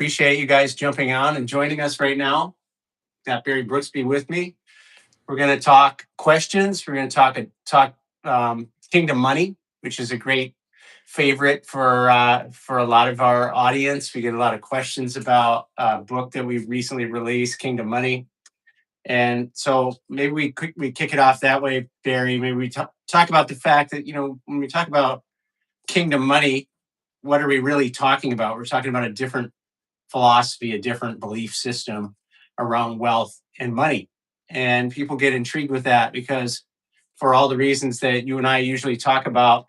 Appreciate you guys jumping on and joining us right now. Got Barry Brooks with me. We're going to talk questions. We're going to talk Kingdom Money, which is a great favorite for a lot of our audience. We get a lot of questions about a book that we've recently released, Kingdom Money. And so maybe we kick it off that way, Barry. Maybe we talk about the fact that, when we talk about Kingdom Money, what are we really talking about? We're talking about a different philosophy, a different belief system around wealth and money. And people get intrigued with that because, for all the reasons that you and I usually talk about,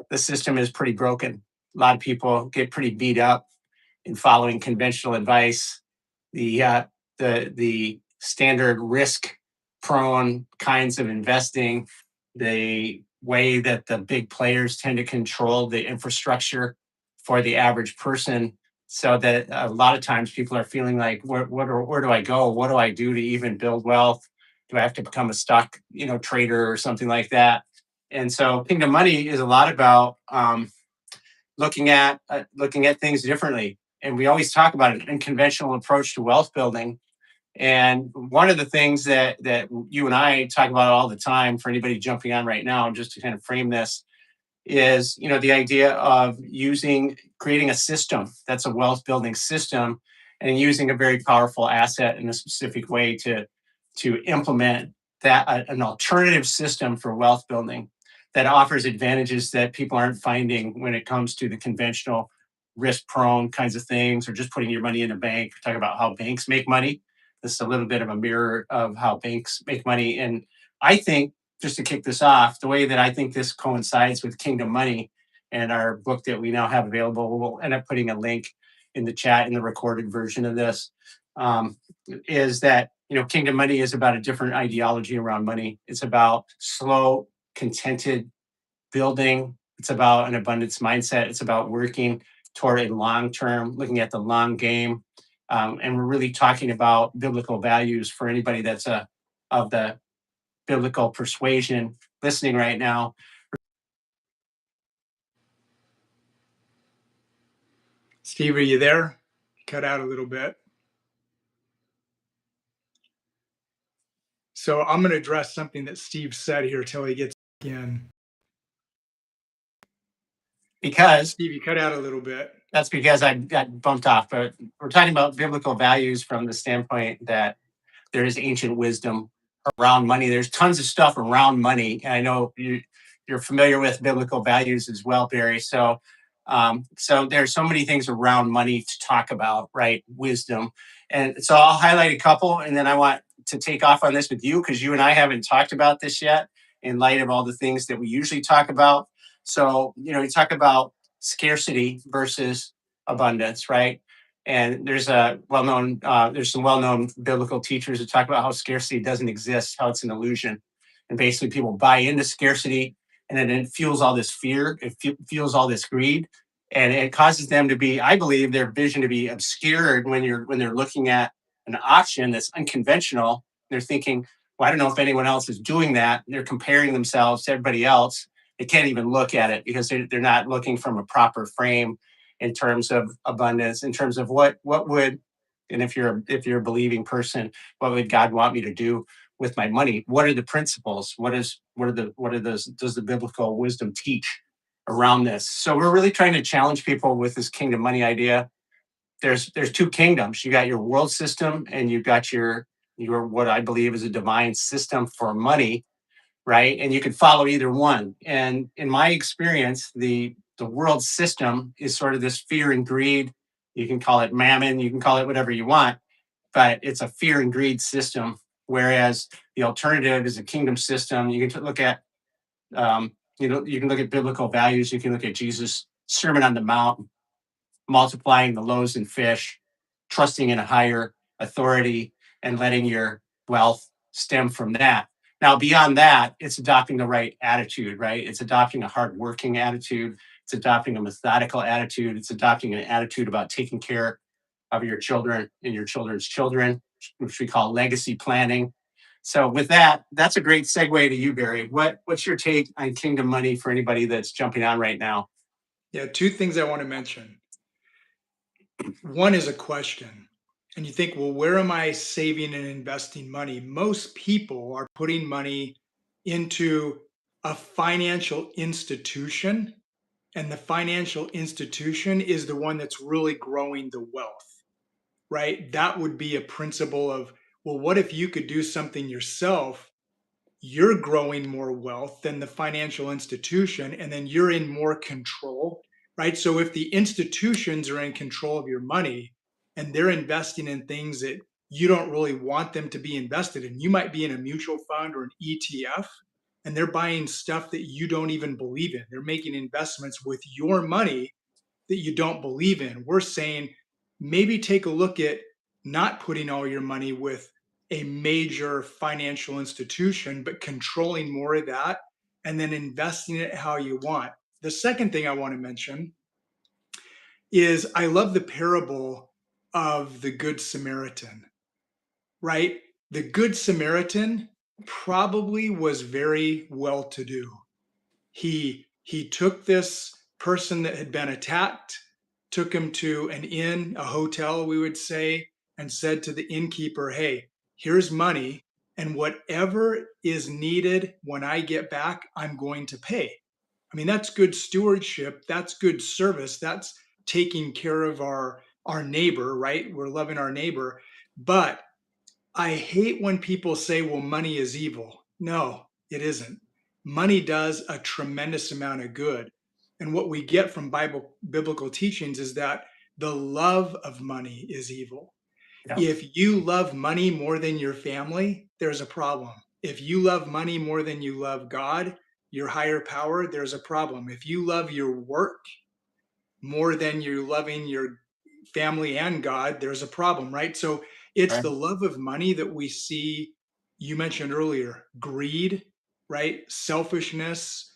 the system is pretty broken. A lot of people get pretty beat up in following conventional advice. The standard risk prone kinds of investing, the way that the big players tend to control the infrastructure for the average person, so that a lot of times people are feeling like, where do I go? What do I do to even build wealth? Do I have to become a stock, trader or something like that? And so Kingdom Money is a lot about looking at things differently. And we always talk about an unconventional approach to wealth building. And one of the things that you and I talk about all the time, for anybody jumping on right now, just to kind of frame this, is the idea of creating a system that's a wealth building system, and using a very powerful asset in a specific way to implement that, an alternative system for wealth building that offers advantages that people aren't finding when it comes to the conventional risk prone kinds of things, or just putting your money in a bank. We're talking about how banks make money. This is a little bit of a mirror of how banks make money. And I think, just to kick this off, the way that I think this coincides with Kingdom Money and our book that we now have available, we'll end up putting a link in the chat in the recorded version of this, is that Kingdom Money is about a different ideology around money. It's about slow, contented building. It's about an abundance mindset. It's about working toward a long term, looking at the long game. And we're really talking about biblical values for anybody that's of the biblical persuasion listening right now. Steve, are you there? Cut out a little bit. So I'm going to address something that Steve said here till he gets in. Because Steve, you cut out a little bit. That's because I got bumped off. But we're talking about biblical values from the standpoint that there is ancient wisdom around money. There's tons of stuff around money. And I know you're familiar with biblical values as well, Barry. So there's so many things around money to talk about, right? Wisdom. And so I'll highlight a couple, and then I want to take off on this with you, because you and I haven't talked about this yet in light of all the things that we usually talk about. So, you talk about scarcity versus abundance, right? And there's some well-known biblical teachers that talk about how scarcity doesn't exist, how it's an illusion. And basically people buy into scarcity, and then it fuels all this fear, it fuels all this greed, and it causes them to be, I believe, their vision to be obscured when they're looking at an option that's unconventional. They're thinking, well, I don't know if anyone else is doing that. They're comparing themselves to everybody else. They can't even look at it because they're not looking from a proper frame in terms of abundance, in terms of what would, and if you're a believing person, what would God want me to do with my money? What are the principles? Does the biblical wisdom teach around this? So we're really trying to challenge people with this Kingdom Money idea. There's two kingdoms. You got your world system, and you've got your what I believe is a divine system for money, right? And you can follow either one. And in my experience, the world system is sort of this fear and greed. You can call it mammon, you can call it whatever you want, but it's a fear and greed system. Whereas the alternative is a kingdom system. You can look at, you can look at biblical values. You can look at Jesus' Sermon on the Mount, multiplying the loaves and fish, trusting in a higher authority, and letting your wealth stem from that. Now, beyond that, it's adopting the right attitude, right? It's adopting a hardworking attitude. It's adopting a methodical attitude. It's adopting an attitude about taking care of your children and your children's children, which we call legacy planning. So with that, that's a great segue to you, Barry. What's your take on Kingdom Money for anybody that's jumping on right now? Yeah, two things I want to mention. One is a question. And you think, well, where am I saving and investing money? Most people are putting money into a financial institution, and the financial institution is the one that's really growing the wealth, right? That would be a principle of, well, what if you could do something yourself? You're growing more wealth than the financial institution, and then you're in more control, right? So if the institutions are in control of your money and they're investing in things that you don't really want them to be invested in, you might be in a mutual fund or an ETF, and they're buying stuff that you don't even believe in. They're making investments with your money that you don't believe in. We're saying maybe take a look at not putting all your money with a major financial institution, but controlling more of that and then investing it how you want. The second thing I want to mention is I love the parable of the Good Samaritan, right? The Good Samaritan probably was very well to do. He took this person that had been attacked, took him to an inn, a hotel, we would say, and said to the innkeeper, "Hey, here's money, and whatever is needed when I get back, I'm going to pay." I mean, that's good stewardship. That's good service. That's taking care of our neighbor, right? We're loving our neighbor. But I hate when people say, well, money is evil. No, it isn't. Money does a tremendous amount of good. And what we get from biblical teachings is that the love of money is evil. Yeah. If you love money more than your family, there's a problem. If you love money more than you love God, your higher power, there's a problem. If you love your work more than you're loving your family and God, there's a problem, right? So it's Right. the love of money that we see. You mentioned earlier greed, right? Selfishness,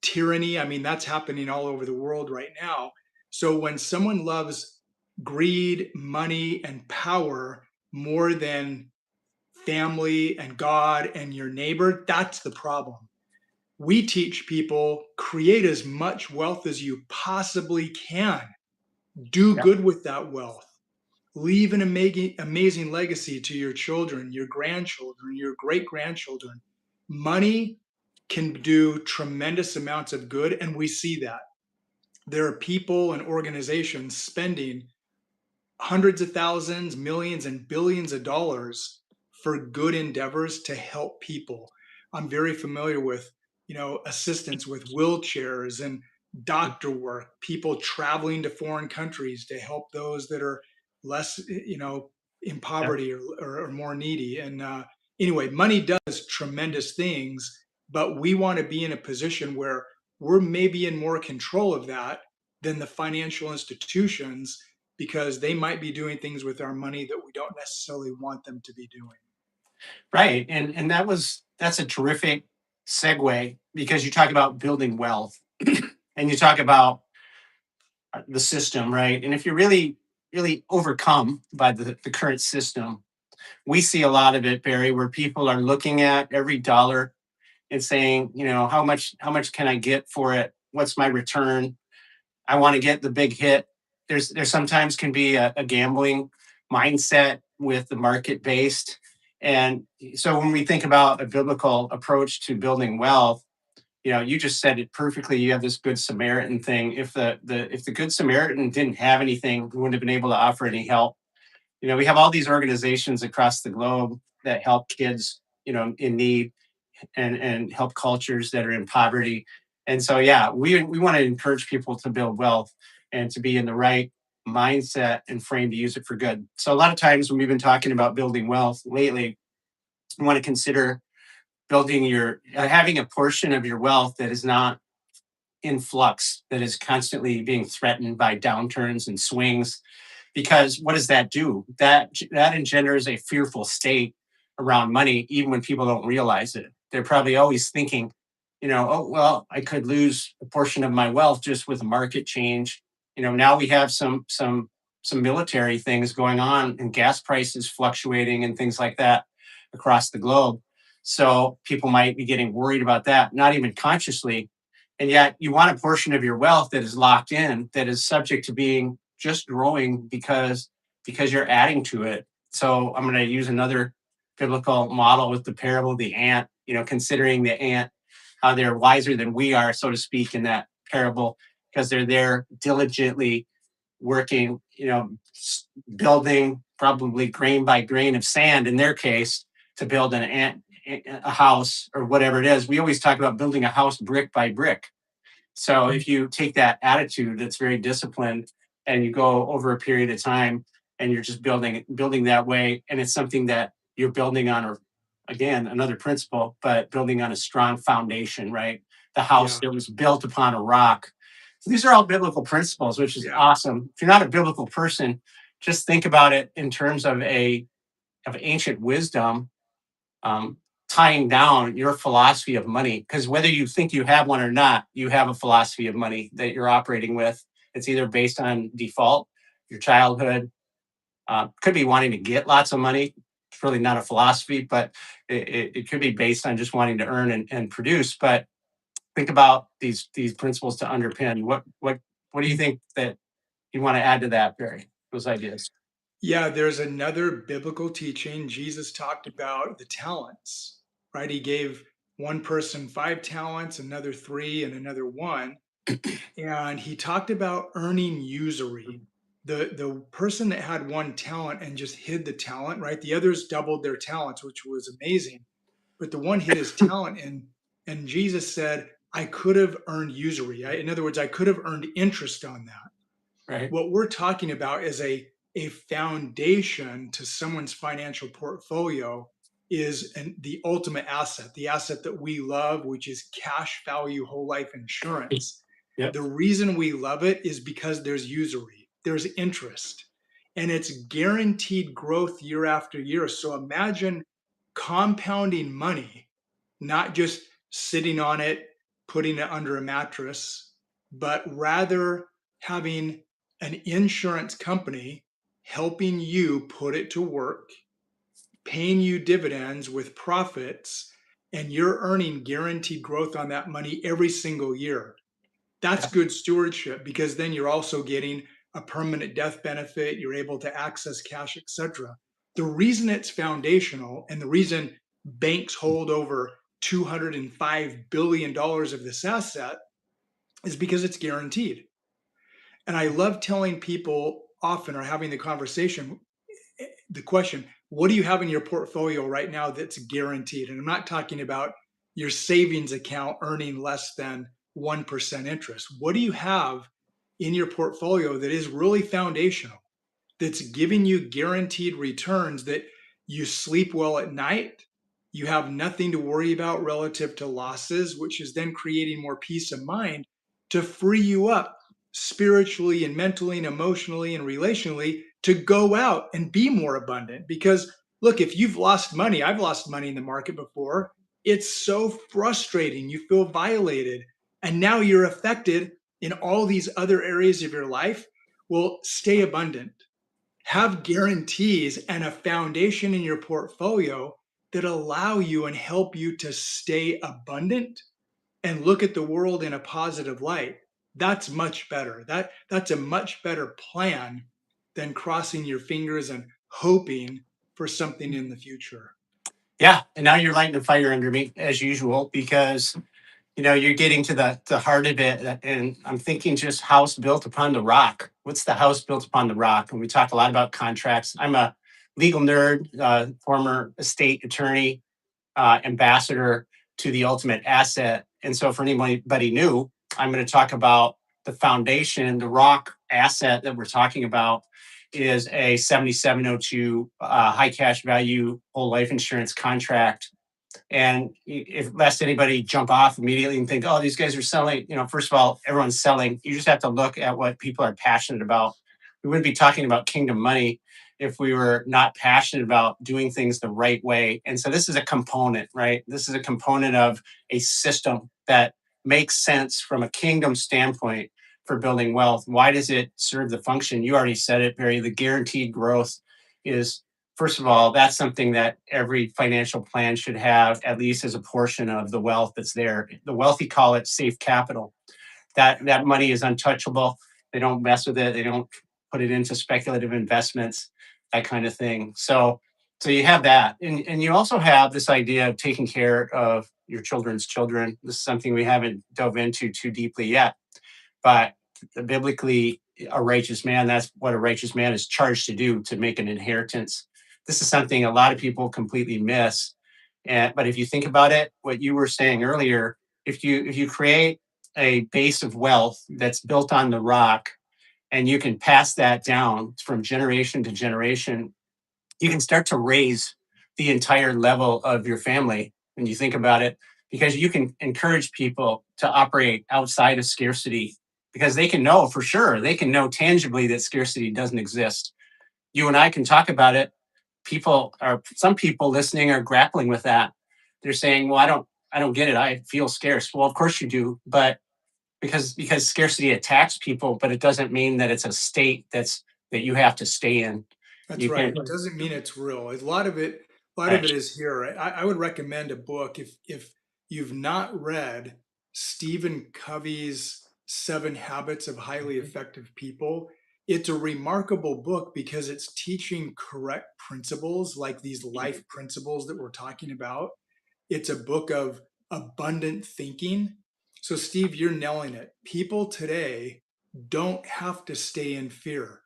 tyranny. I mean, that's happening all over the world right now. So when someone loves greed, money, and power more than family and God and your neighbor, that's the problem. We teach people create as much wealth as you possibly can. Do Yeah. good with that wealth. Leave an amazing legacy to your children, your grandchildren, your great grandchildren. Money can do tremendous amounts of good, and we see that. There are people and organizations spending hundreds of thousands, millions, and billions of dollars for good endeavors to help people. I'm very familiar with, assistance with wheelchairs and doctor work, people traveling to foreign countries to help those that are less, in Yeah. poverty or more needy. And anyway, money does tremendous things, but we want to be in a position where we're maybe in more control of that than the financial institutions because they might be doing things with our money that we don't necessarily want them to be doing. Right. And that's a terrific segue because you talk about building wealth and you talk about the system, right? And if you're really overcome by the current system, we see a lot of it, Barry, where people are looking at every dollar and saying, how much can I get for it? What's my return? I want to get the big hit. There sometimes can be a gambling mindset with the market based. And so when we think about a biblical approach to building wealth, you just said it perfectly. You have this Good Samaritan thing. If the Good Samaritan didn't have anything, we wouldn't have been able to offer any help. We have all these organizations across the globe that help kids, in need and help cultures that are in poverty. And so, yeah, we want to encourage people to build wealth and to be in the right mindset and frame to use it for good. So a lot of times when we've been talking about building wealth lately, you want to consider building your having a portion of your wealth that is not in flux, that is constantly being threatened by downturns and swings. Because what does that do? That engenders a fearful state around money, even when people don't realize it. They're probably always thinking, oh well, I could lose a portion of my wealth just with a market change. Now we have some military things going on and gas prices fluctuating and things like that across the globe. So people might be getting worried about that, not even consciously. And yet you want a portion of your wealth that is locked in, that is subject to being just growing because you're adding to it. So I'm going to use another biblical model with the parable of the ant. Considering the ant, how they're wiser than we are, so to speak, in that parable, because they're there diligently working, building probably grain by grain of sand in their case to build a house or whatever it is. We always talk about building a house brick by brick. So if you take that attitude that's very disciplined and you go over a period of time and you're just building that way, and it's something that you're building on, or again, another principle, but building on a strong foundation, right? The house Yeah. that was built upon a rock. So these are all biblical principles, which is Yeah. awesome. If you're not a biblical person, just think about it in terms of ancient wisdom, um, tying down your philosophy of money. Because whether you think you have one or not, you have a philosophy of money that you're operating with. It's either based on default, your childhood, could be wanting to get lots of money. It's really not a philosophy, but it could be based on just wanting to earn and produce. But think about these principles to underpin. What do you think that you want to add to that, Barry? Those ideas. Yeah, there's another biblical teaching. Jesus talked about the talents, right? He gave one person 5 talents, another 3, and another 1. And he talked about earning usury. The person that had 1 talent and just hid the talent, right? The others doubled their talents, which was amazing. But the one hid his talent, and Jesus said, I could have earned usury. In other words, I could have earned interest on that. Right. What we're talking about is a foundation to someone's financial portfolio is the ultimate asset, the asset that we love, which is cash value whole life insurance. Yep. The reason we love it is because there's usury, there's interest, and it's guaranteed growth year after year. So imagine compounding money, not just sitting on it, putting it under a mattress, but rather having an insurance company helping you put it to work, paying you dividends with profits, and you're earning guaranteed growth on that money every single year. That's good stewardship, because then you're also getting a permanent death benefit, you're able to access cash, etc. The reason it's foundational, and the reason banks hold over $205 billion of this asset, is because it's guaranteed. And I love telling people often, or having the conversation, the question, what do you have in your portfolio right now that's guaranteed? And I'm not talking about your savings account earning less than 1% interest. What do you have in your portfolio that is really foundational, that's giving you guaranteed returns, that you sleep well at night? You have nothing to worry about relative to losses, which is then creating more peace of mind to free you up spiritually and mentally and emotionally and relationally to go out and be more abundant. Because look, if you've lost money, I've lost money in the market before. It's so frustrating. You feel violated. And now you're affected in all these other areas of your life. Well, stay abundant. Have guarantees and a foundation in your portfolio that allow you and help you to stay abundant and look at the world in a positive light. That's much better. That's a much better plan than crossing your fingers and hoping for something in the future. Yeah, and now you're lighting a fire under me as usual, because you're getting to the heart of it, and I'm thinking just house built upon the rock. What's the house built upon the rock? And we talk a lot about contracts. I'm a legal nerd, former estate attorney, ambassador to the ultimate asset. And so, for anybody new, I'm going to talk about the foundation, the rock asset that we're talking about is a 7702 high cash value whole life insurance contract. And if lest anybody jump off immediately and think, oh, these guys are selling, first of all, everyone's selling. You just have to look at what people are passionate about. We wouldn't be talking about kingdom money if we were not passionate about doing things the right way. And so this is a component, right? This is a component of a system that makes sense from a kingdom standpoint for building wealth. Why does it serve the function? You already said it, Barry. The guaranteed growth is, first of all, that's something that every financial plan should have, at least as a portion of the wealth that's there. The wealthy call it safe capital. That money is untouchable. They don't mess with it. They don't put it into speculative investments, that kind of thing. So you have that. And you also have this idea of taking care of your children's children. This is something we haven't dove into too deeply yet, but biblically, a righteous man, that's what a righteous man is charged to do, to make an inheritance. This is something a lot of people completely miss. But if you think about it, what you were saying earlier, if you create a base of wealth that's built on the rock, and you can pass that down from generation to generation, you can start to raise the entire level of your family when you think about it, because you can encourage people to operate outside of scarcity, because they can know for sure, they can know tangibly that scarcity doesn't exist. You and I can talk about it. Some people listening are grappling with that. They're saying, well, I don't get it, I feel scarce. Well, of course you do, but because scarcity attacks people, but it doesn't mean that it's a state that you have to stay in. That's You right. can. It doesn't mean it's real. A lot of it Right. is here. I would recommend a book if you've not read Stephen Covey's 7 Habits of Highly Effective People. It's a remarkable book because it's teaching correct principles, like these life principles that we're talking about. It's a book of abundant thinking. So, Steve, you're nailing it. People today don't have to stay in fear.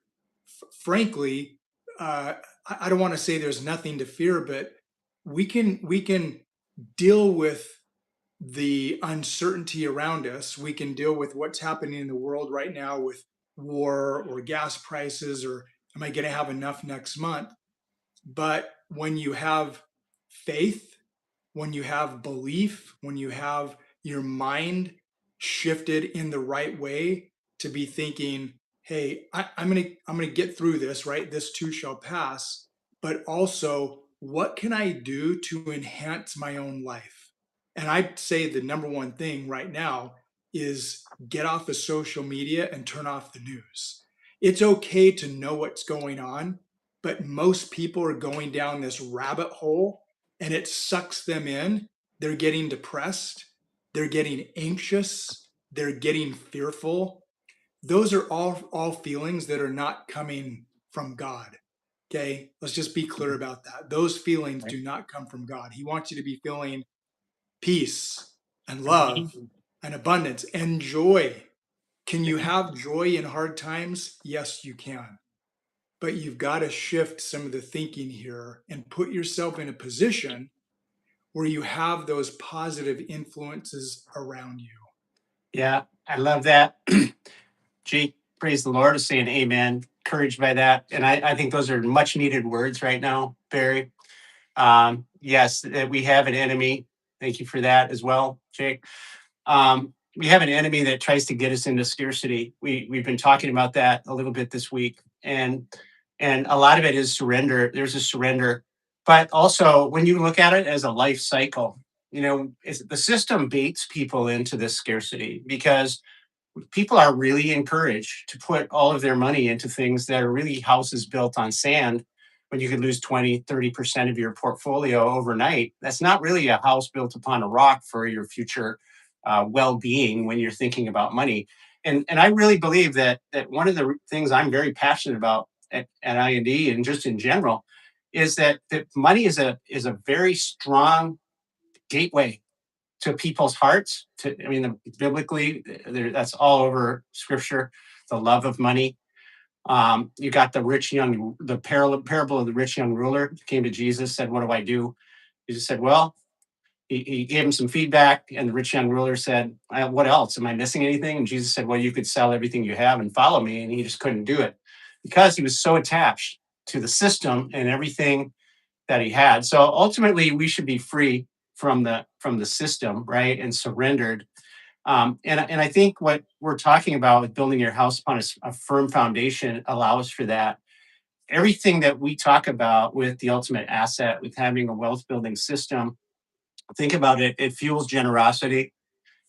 Frankly, uh, I don't want to say there's nothing to fear, but we can deal with the uncertainty around us. We can deal with what's happening in the world right now with war or gas prices, or am I going to have enough next month? But when you have faith, when you have belief, when you have your mind shifted in the right way to be thinking, hey, I'm gonna get through this, right? This too shall pass. But also, what can I do to enhance my own life? And I'd say the number one thing right now is get off of social media and turn off the news. It's okay to know what's going on, but most people are going down this rabbit hole and it sucks them in. They're getting depressed, they're getting anxious, they're getting fearful. Those are all feelings that are not coming from God. Okay, let's just be clear about that. Those feelings do not come from God. He wants you to be feeling peace and love and abundance and joy. Can you have joy in hard times? Yes, you can. But you've got to shift some of the thinking here and put yourself in a position where you have those positive influences around you. Yeah, I love that. Gee, praise the Lord, is saying amen. Encouraged by that. And I think those are much needed words right now, Barry. Yes, we have an enemy. Thank you for that as well, Jake. We have an enemy that tries to get us into scarcity. We've been talking about that a little bit this week, and a lot of it is surrender. There's a surrender, but also when you look at it as a life cycle, the system baits people into this scarcity, because people are really encouraged to put all of their money into things that are really houses built on sand, when you could lose 20-30% of your portfolio overnight. That's not really a house built upon a rock for your future well-being when you're thinking about money. And I really believe that one of the things I'm very passionate about at IND, and just in general, is that money is a very strong gateway to people's hearts. Biblically, that's all over Scripture. The love of money. You got the parable of the rich young ruler. Came to Jesus, said, "What do I do?" Jesus said, "Well." He gave him some feedback, and the rich young ruler said, "What else? Am I missing anything?" And Jesus said, "Well, you could sell everything you have and follow me." And he just couldn't do it, because he was so attached to the system and everything that he had. So ultimately, we should be free from the system, right, and surrendered. And I think what we're talking about with building your house upon a firm foundation allows for that. Everything that we talk about with the ultimate asset, with having a wealth building system, think about it. It fuels generosity.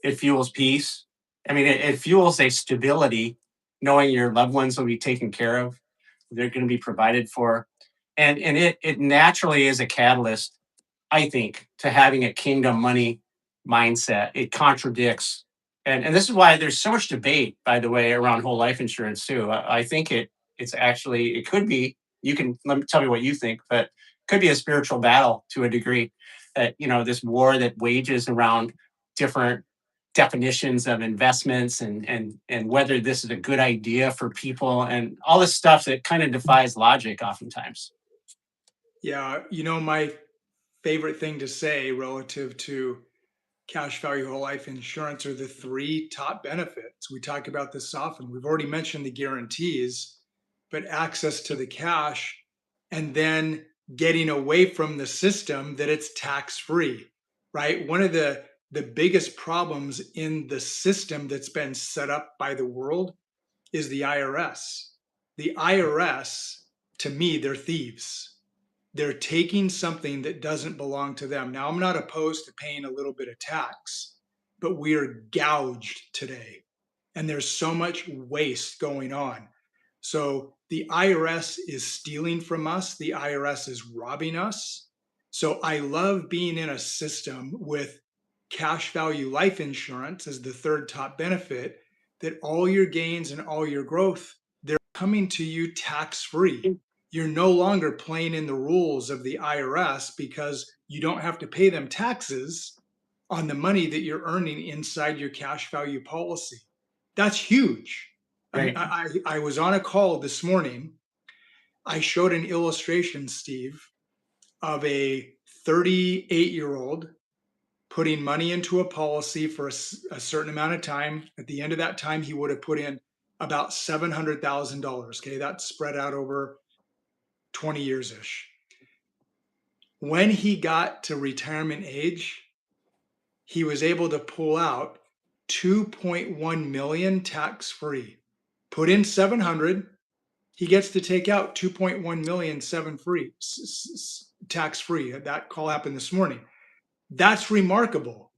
It fuels peace. It fuels a stability, knowing your loved ones will be taken care of. They're going to be provided for, and it naturally is a catalyst, I think, to having a kingdom money mindset. It contradicts, and this is why there's so much debate, by the way, around whole life insurance too. I think It's actually, it could be, you can tell me what you think, but it could be a spiritual battle to a degree. That, this war that wages around different definitions of investments, and whether this is a good idea for people, and all this stuff that kind of defies logic oftentimes. Yeah, my favorite thing to say relative to cash value whole life insurance are the three top benefits. We talk about this often. We've already mentioned the guarantees, but access to the cash, and then getting away from the system that it's tax free, right? One of the biggest problems in the system that's been set up by the world is the IRS. The IRS, to me, they're thieves. They're taking something that doesn't belong to them. Now, I'm not opposed to paying a little bit of tax, but we are gouged today. And there's so much waste going on. So the IRS is stealing from us, the IRS is robbing us. So I love being in a system with cash value life insurance as the third top benefit, that all your gains and all your growth, they're coming to you tax free. You're no longer playing in the rules of the IRS because you don't have to pay them taxes on the money that you're earning inside your cash value policy. That's huge. Right. I was on a call this morning. I showed an illustration, Steve, of a 38-year-old putting money into a policy for a certain amount of time. At the end of that time, he would have put in about $700,000. Okay, that's spread out over 20 years ish. When he got to retirement age, he was able to pull out 2.1 million tax free. Put in 700, he gets to take out 2.1 million tax free. That call happened this morning. That's remarkable.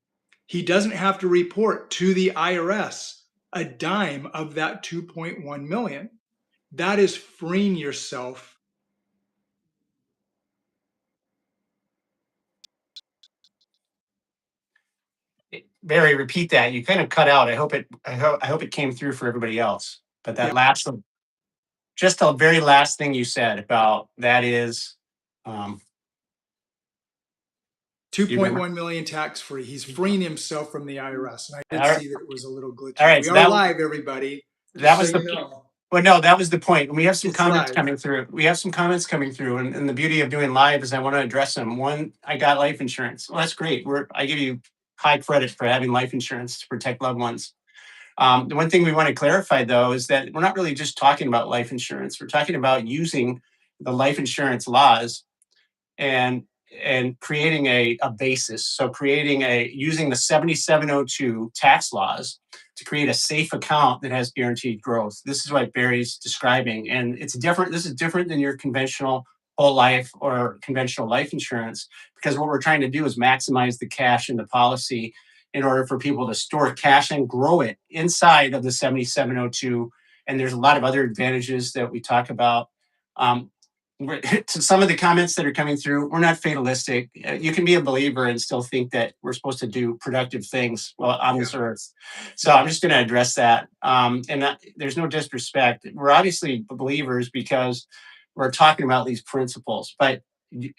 He doesn't have to report to the IRS a dime of that 2.1 million. That is freeing yourself. Barry, repeat that. You kind of cut out. I hope it came through for everybody else. But Yeah, that last, just the very last thing you said about that is, you remember? 2.1 million tax free. He's freeing himself from the IRS. And I All did right. see that it was a little All glitchy. right. We So are that live, everybody, that just so was you the know. well, no, that was the point. We have some It's comments live. coming through. And the beauty of doing live is I want to address them. One, I got life insurance. Well, that's great. I give you high credit for having life insurance to protect loved ones. The one thing we want to clarify, though, is that we're not really just talking about life insurance. We're talking about using the life insurance laws and creating a basis. So using the 7702 tax laws to create a safe account that has guaranteed growth. This is what Barry's describing. And it's different. This is different than your conventional whole life or conventional life insurance, because what we're trying to do is maximize the cash in the policy in order for people to store cash and grow it inside of the 7702. And there's a lot of other advantages that we talk about. Um, to some of the comments that are coming through, we're not fatalistic. You can be a believer and still think that we're supposed to do productive things on this earth. So I'm just going to address that. There's no disrespect. We're obviously believers because we're talking about these principles, but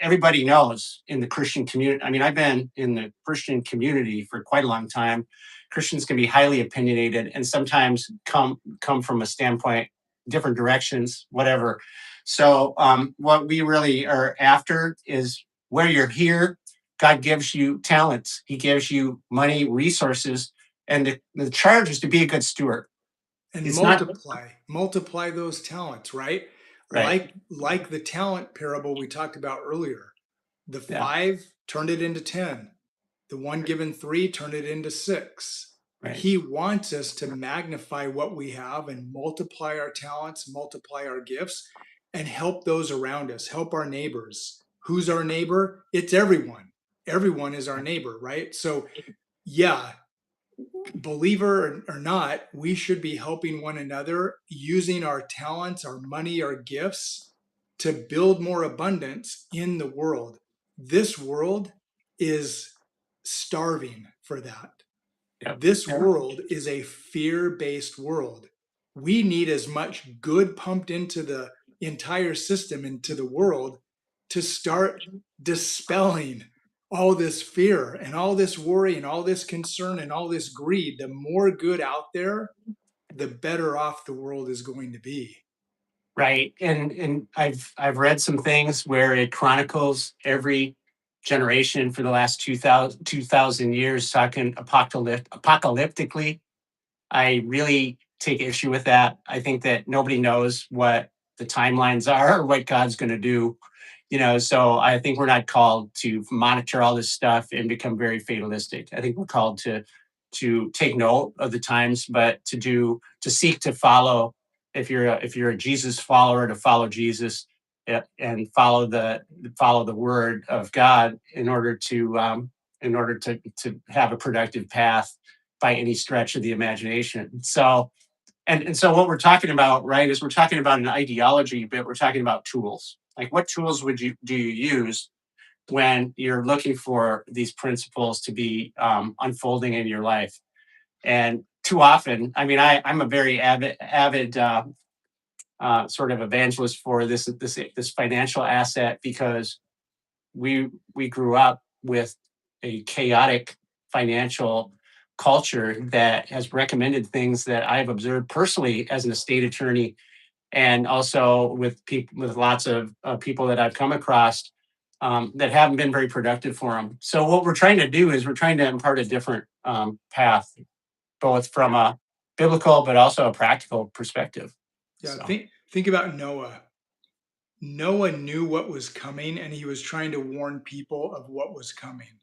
everybody knows in the Christian community. I mean, I've been in the Christian community for quite a long time. Christians can be highly opinionated and sometimes come from a standpoint, different directions, whatever. So what we really are after is where you're here, God gives you talents. He gives you money, resources, and the charge is to be a good steward. And It's not multiply those talents, right? right. Like the talent parable we talked about earlier. The Yeah. 5 turned it into 10. The one given 3 turned it into 6. Right. He wants us to magnify what we have and multiply our talents, multiply our gifts, and help those around us, help our neighbors. Who's our neighbor? It's everyone. Everyone is our neighbor, right? So, yeah, believer or not, we should be helping one another using our talents, our money, our gifts to build more abundance in the world. This world is starving for that. Yep. This world is a fear based world. We need as much good pumped into the entire system, into the world, to start dispelling all this fear and all this worry and all this concern and all this greed. The more good out there, the better off the world is going to be. Right. And I've read some things where it chronicles every generation for the last 2,000 years talking apocalyptically. I really take issue with that. I think that nobody knows what the timelines are or what God's going to do. So I think we're not called to monitor all this stuff and become very fatalistic. I think we're called to take note of the times, but to seek to follow. If you're a Jesus follower, to follow Jesus, and follow the word of God in order to have a productive path by any stretch of the imagination. So what we're talking about, right, is we're talking about an ideology, but we're talking about tools. Like, what tools do you use when you're looking for these principles to be unfolding in your life? And too often, I mean, I'm a very avid sort of evangelist for this financial asset, because we grew up with a chaotic financial culture that has recommended things that I've observed personally as an estate attorney, and also with people, with lots of people that I've come across that haven't been very productive for them. So what we're trying to do is we're trying to impart a different path, both from Yeah. a biblical but also a practical perspective. Yeah. So Think about Noah. Noah knew what was coming and he was trying to warn people of what was coming.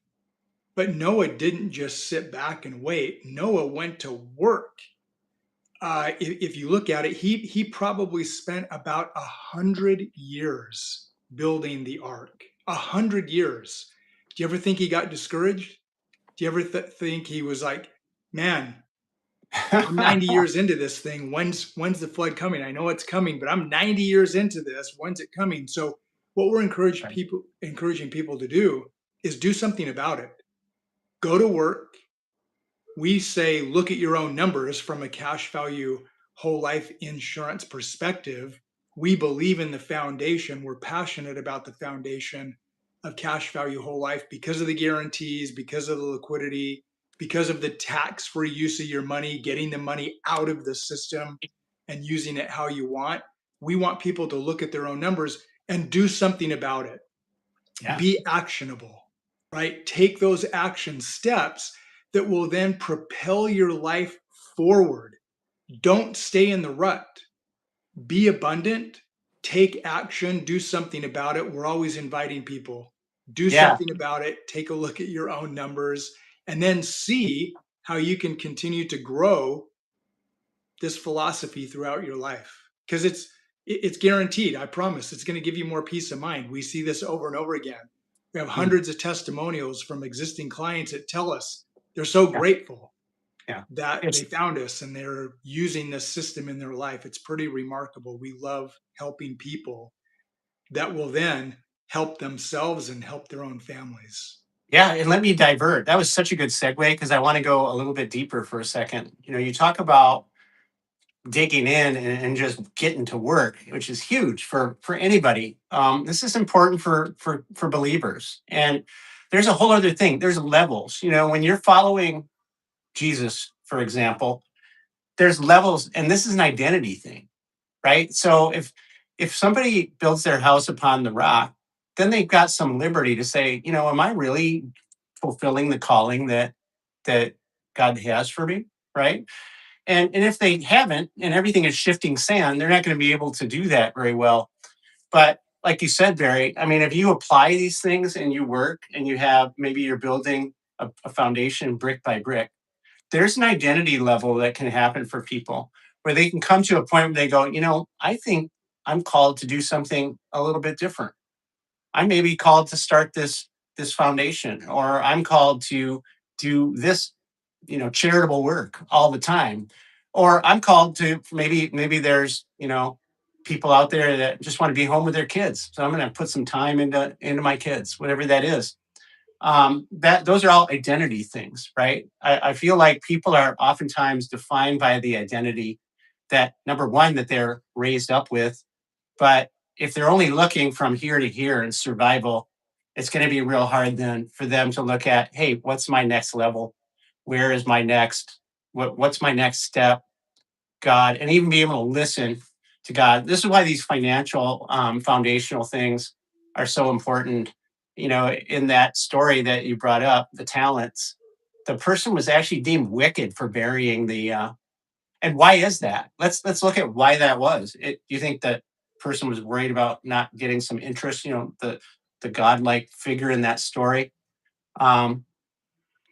But Noah didn't just sit back and wait. Noah went to work. If you look at it, he probably spent about 100 years building the ark. 100 years. Do you ever think he got discouraged? Do you ever think he was like, "Man, I'm 90 years into this thing. When's the flood coming? I know it's coming, but I'm 90 years into this. When's it coming?" So what we're right. encouraging people to do is do something about it. Go to work. We say look at your own numbers from a cash value whole life insurance perspective. We believe in the foundation. We're passionate about the foundation of cash value whole life because of the guarantees, because of the liquidity, because of the tax free use of your money, getting the money out of the system and using it how you want. We want people to look at their own numbers and do something about it. Yeah. Be actionable, right? Take those action steps that will then propel your life forward. Don't stay in the rut. Be abundant, take action, do something about it. We're always inviting people. Do Yeah. something about it, take a look at your own numbers, and then see how you can continue to grow this philosophy throughout your life. Because it's guaranteed. I promise. It's going to give you more peace of mind. We see this over and over again. We have Mm, hundreds of testimonials from existing clients that tell us they're so yeah. grateful Yeah. that they It's found us and they're using this system in their life. It's pretty remarkable. We love helping people that will then help themselves and help their own families. Yeah, and let me divert. That was such a good segue, because I want to go a little bit deeper for a second. You talk about digging in and just getting to work, which is huge for anybody. This is important for believers. And there's a whole other thing. There's levels. When you're following Jesus, for example, there's levels, and this is an identity thing, right? So if somebody builds their house upon the rock, then they've got some liberty to say, am I really fulfilling the calling that God has for me, right? And if they haven't, and everything is shifting sand, they're not going to be able to do that very well. But like you said, Barry, I mean, if you apply these things and you work and you have, maybe you're building a foundation brick by brick, there's an identity level that can happen for people where they can come to a point where they go, I think I'm called to do something a little bit different. I may be called to start this foundation, or I'm called to do this, charitable work all the time, or I'm called to, maybe there's, people out there that just want to be home with their kids, so I'm going to put some time into my kids, whatever that is. That those are all identity things, right? I feel like people are oftentimes defined by the identity that, number one, that they're raised up with. But if they're only looking from here to here in survival, it's going to be real hard then for them to look at, hey, what's my next level? Where is my next? What's my next step? God, and even be able to listen to God. This is why these financial foundational things are so important. In that story that you brought up, the talents, the person was actually deemed wicked for burying the. And why is that? Let's look at why that was. You think that person was worried about not getting some interest? The godlike figure in that story. Um,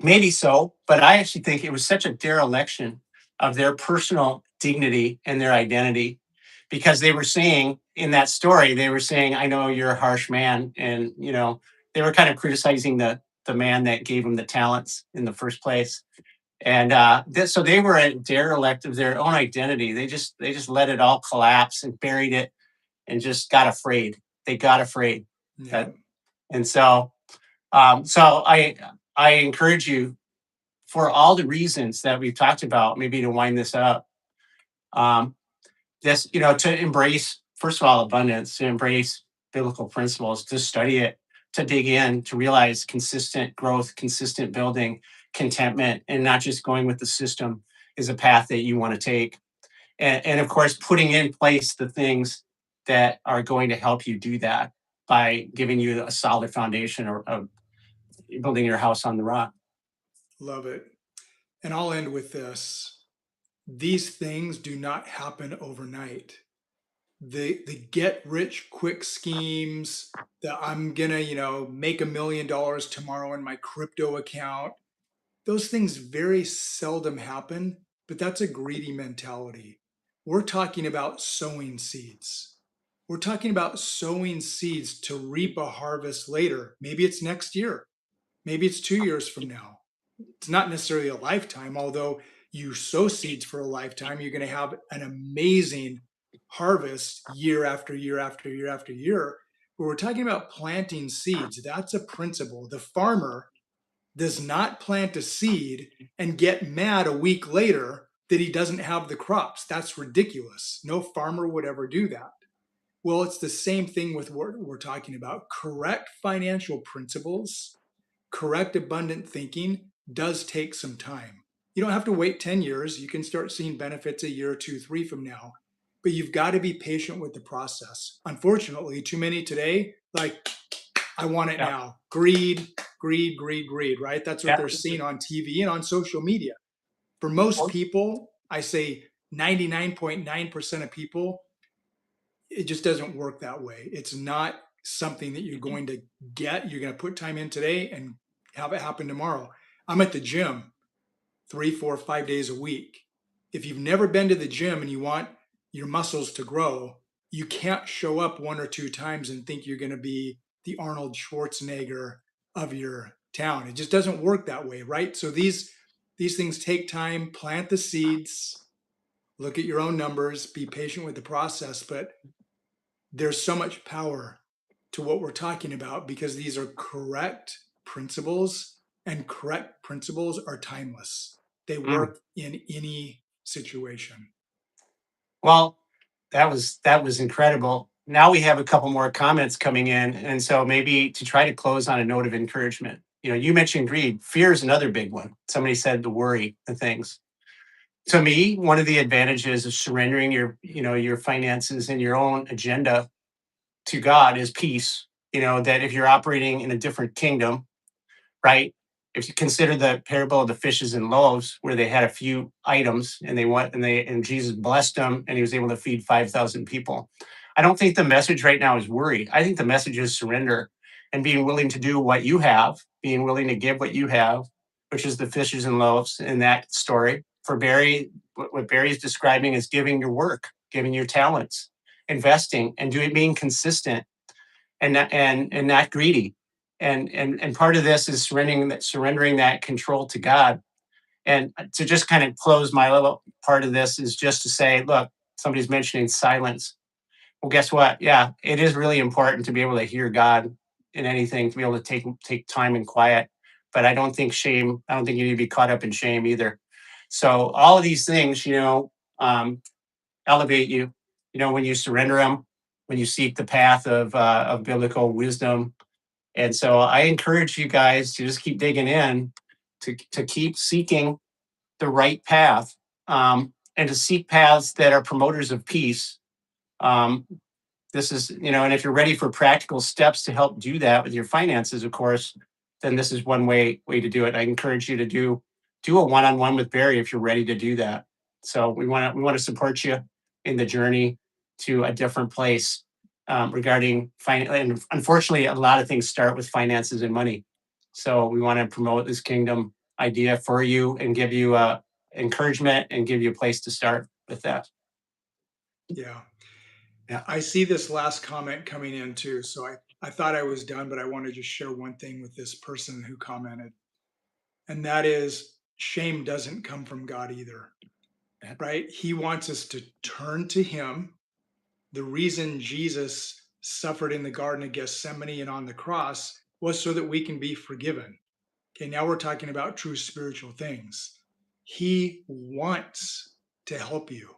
Maybe so, but I actually think it was such a dereliction of their personal dignity and their identity, because they were saying in that story, they were saying, "I know you're a harsh man," and they were kind of criticizing the man that gave them the talents in the first place. And so they were a derelict of their own identity. They just let it all collapse and buried it, and just got afraid. They got afraid. Yeah. That, and so I encourage you, for all the reasons that we've talked about, maybe to wind this up, um, to embrace, first of all, abundance, to embrace biblical principles, to study it, to dig in, to realize consistent growth, consistent building, contentment, and not just going with the system is a path that you want to take. And of course, putting in place the things that are going to help you do that by giving you a solid foundation of building your house on the rock. Love it. And I'll end with this. These things do not happen overnight. The get rich quick schemes that I'm gonna, make $1 million tomorrow in my crypto account, those things very seldom happen, but that's a greedy mentality. We're talking about sowing seeds. We're talking about sowing seeds to reap a harvest later. Maybe it's next year. Maybe it's 2 years from now. It's not necessarily a lifetime, although you sow seeds for a lifetime, you're going to have an amazing harvest year after year after year after year. But we're talking about planting seeds. That's a principle. The farmer does not plant a seed and get mad a week later that he doesn't have the crops. That's ridiculous. No farmer would ever do that. Well, it's the same thing with what we're talking about. Correct financial principles, correct abundant thinking does take some time. You don't have to wait 10 years. You can start seeing benefits a year, two, three from now. But you've got to be patient with the process. Unfortunately, too many today, like, I want it Yeah. now. Greed, greed, greed, greed, right? That's what Yeah. they're seeing on TV and on social media. For most people, I say 99.9% of people, it just doesn't work that way. It's not something that you're going to get. You're going to put time in today and have it happen tomorrow. I'm at the gym 3, 4, 5 days a week. If you've never been to the gym and you want your muscles to grow, you can't show up 1 or 2 times and think you're going to be the Arnold Schwarzenegger of your town. It just doesn't work that way, right? So these things take time. Plant the seeds, look at your own numbers, be patient with the process, but there's so much power to what we're talking about because these are correct principles, and correct principles are timeless. They Mm. work in any situation. Well, that was incredible. Now we have a couple more comments coming in, and so maybe to try to close on a note of encouragement. You mentioned greed. Fear is another big one. Somebody said the worry, the things. To me, one of the advantages of surrendering your finances and your own agenda to God is peace. That if you're operating in a different kingdom, right? If you consider the parable of the fishes and loaves, where they had a few items and they went and Jesus blessed them and he was able to feed 5,000 people. I don't think the message right now is worry. I think the message is surrender and being willing to do what you have, being willing to give what you have, which is the fishes and loaves in that story. For Barry, what Barry is describing is giving your work, giving your talents, investing, and being consistent and not greedy. And part of this is surrendering that control to God. And to just kind of close my little part of this is just to say, look, somebody's mentioning silence. Well, guess what? Yeah, it is really important to be able to hear God in anything, to be able to take time in quiet. But I don't think you need to be caught up in shame either. So all of these things, um, elevate you, when you surrender them, when you seek the path of biblical wisdom. And so I encourage you guys to just keep digging in, to keep seeking the right path, and to seek paths that are promoters of peace. Um, this is, and if you're ready for practical steps to help do that with your finances, of course, then this is one way to do it. I encourage you to do a one-on-one with Barry if you're ready to do that. So we want to support you in the journey to a different place, regarding finance. And unfortunately, a lot of things start with finances and money. So we want to promote this kingdom idea for you and give you encouragement and give you a place to start with that. Yeah. Yeah. I see this last comment coming in too. So I thought I was done, but I want to just share one thing with this person who commented. And that is, shame doesn't come from God either, Yeah. right? He wants us to turn to Him. The reason Jesus suffered in the Garden of Gethsemane and on the cross was so that we can be forgiven. Okay, now we're talking about true spiritual things. He wants to help you.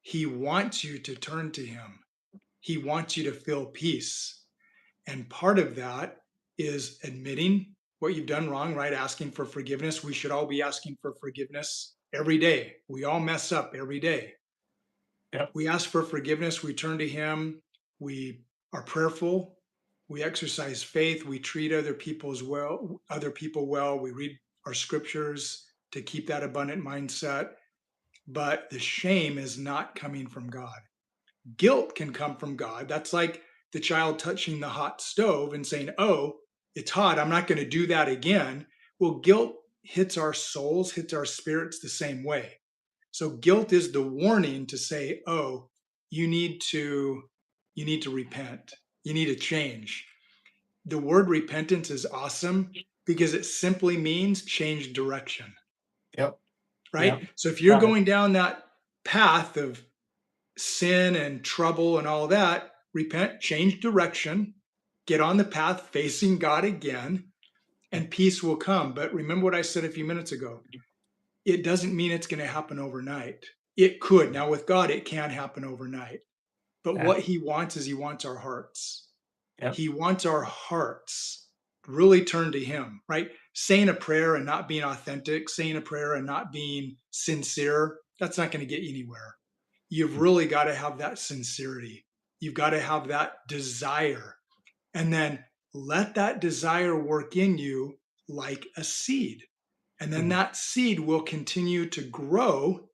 He wants you to turn to Him. He wants you to feel peace. And part of that is admitting what you've done wrong, right? Asking for forgiveness. We should all be asking for forgiveness every day. We all mess up every day. Yep. We ask for forgiveness. We turn to Him. We are prayerful. We exercise faith. We treat other people well. We read our scriptures to keep that abundant mindset. But the shame is not coming from God. Guilt can come from God. That's like the child touching the hot stove and saying, "Oh, it's hot. I'm not going to do that again." Well, guilt hits our souls, hits our spirits the same way. So guilt is the warning to say, "Oh, you need to repent. You need to change." The word repentance is awesome because it simply means change direction, Yep. right? Yep. So if you're Love it. going down that path of sin and trouble and all that, repent, change direction, get on the path facing God again, and peace will come. But remember what I said a few minutes ago. It doesn't mean it's going to happen overnight. It could. Now, with God, it can happen overnight. But Yeah. what He wants is He wants our hearts. Yep. He wants our hearts really turn to Him, right? Saying a prayer and not being authentic, saying a prayer and not being sincere, that's not going to get you anywhere. You've really got to have that sincerity. You've got to have that desire. And then let that desire work in you like a seed. And then Mhm. that seed will continue to grow.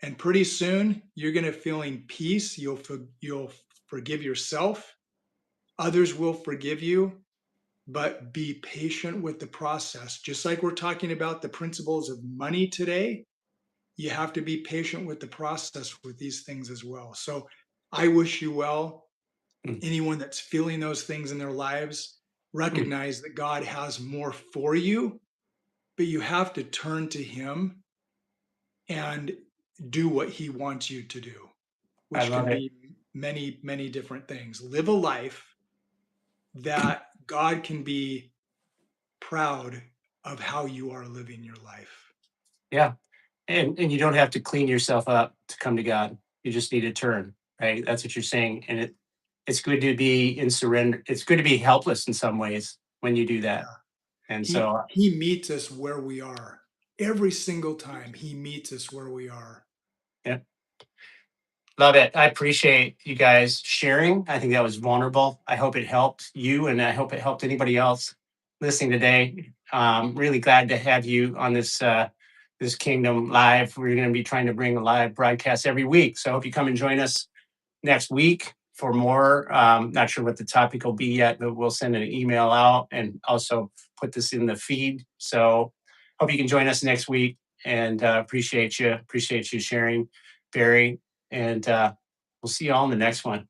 And pretty soon you're going to feeling peace. You'll forgive yourself. Others will forgive you, but be patient with the process. Just like we're talking about the principles of money today, you have to be patient with the process with these things as well. So I wish you well. Mm. Anyone that's feeling those things in their lives, Mm. recognize that God has more for you, but you have to turn to Him and do what He wants you to do, I which love can it. be many, many different things. Live a life that God can be proud of how you are living your life. Yeah. And you don't have to clean yourself up to come to God. You just need to turn, right? That's what you're saying. And it's good to be in surrender. It's good to be helpless in some ways when you do that. Yeah. And He so, he meets us where we are. Every single time He meets us where we are. yeah, love it. I appreciate you guys sharing. I think that was vulnerable. I hope it helped you, and I hope it helped anybody else listening today. Really glad to have you on this Kingdom Live. We're going to be trying to bring a live broadcast every week. So I hope you come and join us next week for more. Not sure what the topic will be yet, but we'll send an email out and also put this in the feed. So hope you can join us next week, and appreciate you. Appreciate you sharing, Barry. And we'll see you all in the next one.